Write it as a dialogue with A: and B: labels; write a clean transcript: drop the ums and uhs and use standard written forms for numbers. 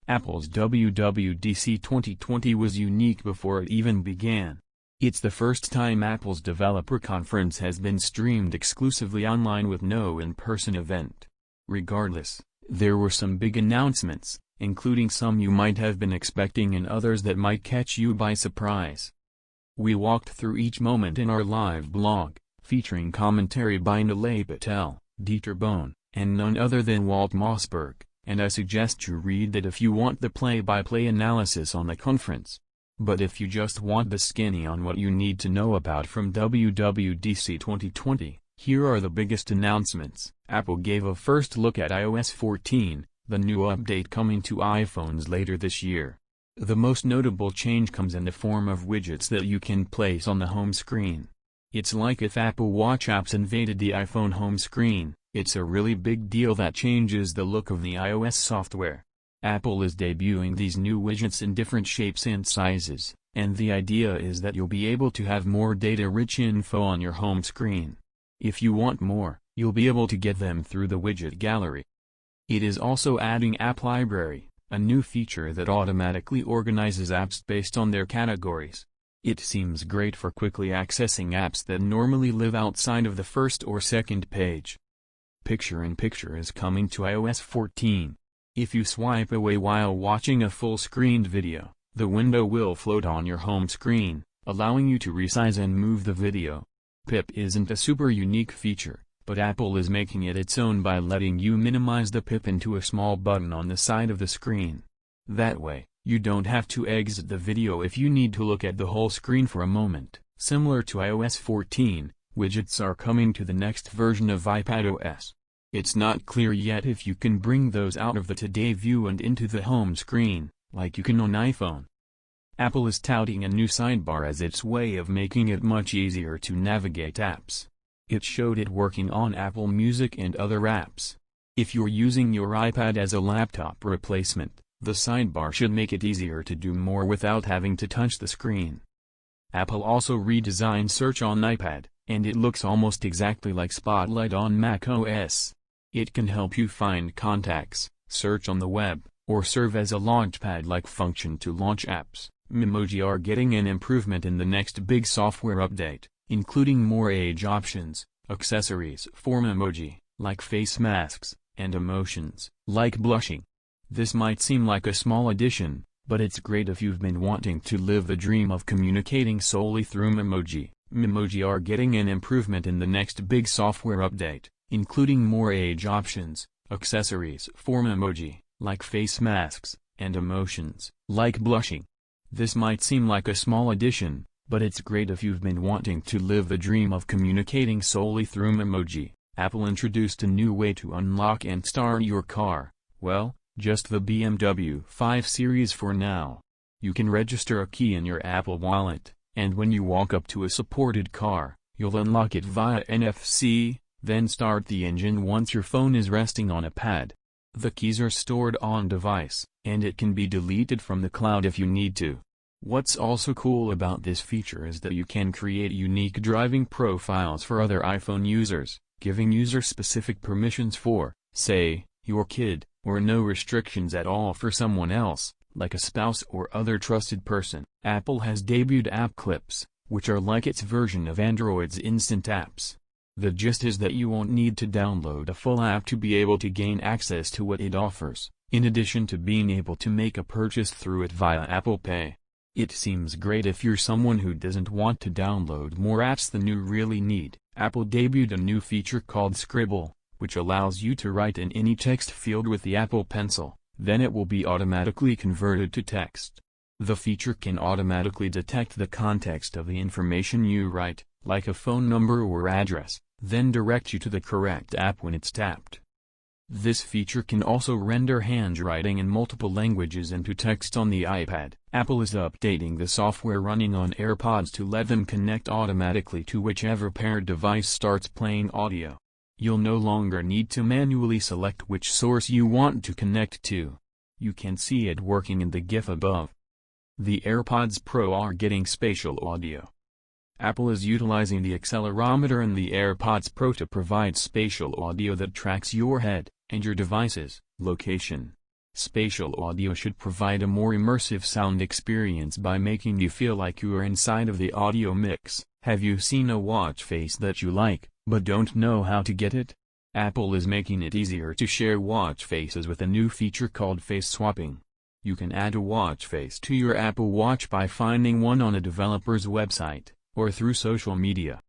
A: Apple's WWDC 2020 was unique before it even began. It's the first time Apple's developer conference has been streamed exclusively online with no in-person event. Regardless, there were some big announcements, including some you might have been expecting and others that might catch you by surprise. We walked through each moment in our live blog, featuring commentary by Nilay Patel, Dieter Bohn, and none other than Walt Mossberg, and I suggest you read that if you want the play-by-play analysis on the conference. But if you just want the skinny on what you need to know about from WWDC 2020, here are the biggest announcements. Apple gave a first look at iOS 14, the new update coming to iPhones later this year. The most notable change comes in the form of widgets that you can place on the home screen. It's like if Apple Watch apps invaded the iPhone home screen. It's a really big deal that changes the look of the iOS software. Apple is debuting these new widgets in different shapes and sizes, and the idea is that you'll be able to have more data-rich info on your home screen. If you want more, you'll be able to get them through the widget gallery. It is also adding App Library, a new feature that automatically organizes apps based on their categories. It seems great for quickly accessing apps that normally live outside of the first or second page. Picture-in-Picture is coming to iOS 14. If you swipe away while watching a full-screened video, the window will float on your home screen, allowing you to resize and move the video. PIP isn't a super unique feature, but Apple is making it its own by letting you minimize the PIP into a small button on the side of the screen. That way, you don't have to exit the video if you need to look at the whole screen for a moment. Similar to iOS 14, widgets are coming to the next version of iPadOS. It's not clear yet if you can bring those out of the Today view and into the home screen, like you can on iPhone. Apple is touting a new sidebar as its way of making it much easier to navigate apps. It showed it working on Apple Music and other apps. If you're using your iPad as a laptop replacement, the sidebar should make it easier to do more without having to touch the screen. Apple also redesigned Search on iPad, and it looks almost exactly like Spotlight on macOS. It can help you find contacts, search on the web, or serve as a launchpad-like function to launch apps. Memoji are getting an improvement in the next big software update, including more age options, accessories for Memoji, like face masks, and emotions, like blushing. This might seem like a small addition, but it's great if you've been wanting to live the dream of communicating solely through Memoji. Memoji are getting an improvement in the next big software update, including more age options, accessories for Memoji, like face masks, and emotions, like blushing. This might seem like a small addition, but it's great if you've been wanting to live the dream of communicating solely through Memoji. Apple introduced a new way to unlock and start your car, well, just the BMW 5 Series for now. You can register a key in your Apple Wallet, and when you walk up to a supported car, you'll unlock it via NFC, then start the engine once your phone is resting on a pad. The keys are stored on device, and it can be deleted from the cloud if you need to. What's also cool about this feature is that you can create unique driving profiles for other iPhone users, giving user-specific permissions for, say, your kid, or no restrictions at all for someone else, like a spouse or other trusted person. Apple has debuted App Clips, which are like its version of Android's Instant Apps. The gist is that you won't need to download a full app to be able to gain access to what it offers, in addition to being able to make a purchase through it via Apple Pay. It seems great if you're someone who doesn't want to download more apps than you really need. Apple debuted a new feature called Scribble, which allows you to write in any text field with the Apple Pencil, then it will be automatically converted to text. The feature can automatically detect the context of the information you write, like a phone number or address, then direct you to the correct app when it's tapped. This feature can also render handwriting in multiple languages into text on the iPad. Apple is updating the software running on AirPods to let them connect automatically to whichever paired device starts playing audio. You'll no longer need to manually select which source you want to connect to. You can see it working in the GIF above. The AirPods Pro are getting spatial audio. Apple is utilizing the accelerometer in the AirPods Pro to provide spatial audio that tracks your head and your device's location. Spatial audio should provide a more immersive sound experience by making you feel like you are inside of the audio mix. Have you seen a watch face that you like, but don't know how to get it? Apple is making it easier to share watch faces with a new feature called face swapping. You can add a watch face to your Apple Watch by finding one on a developer's website, or through social media.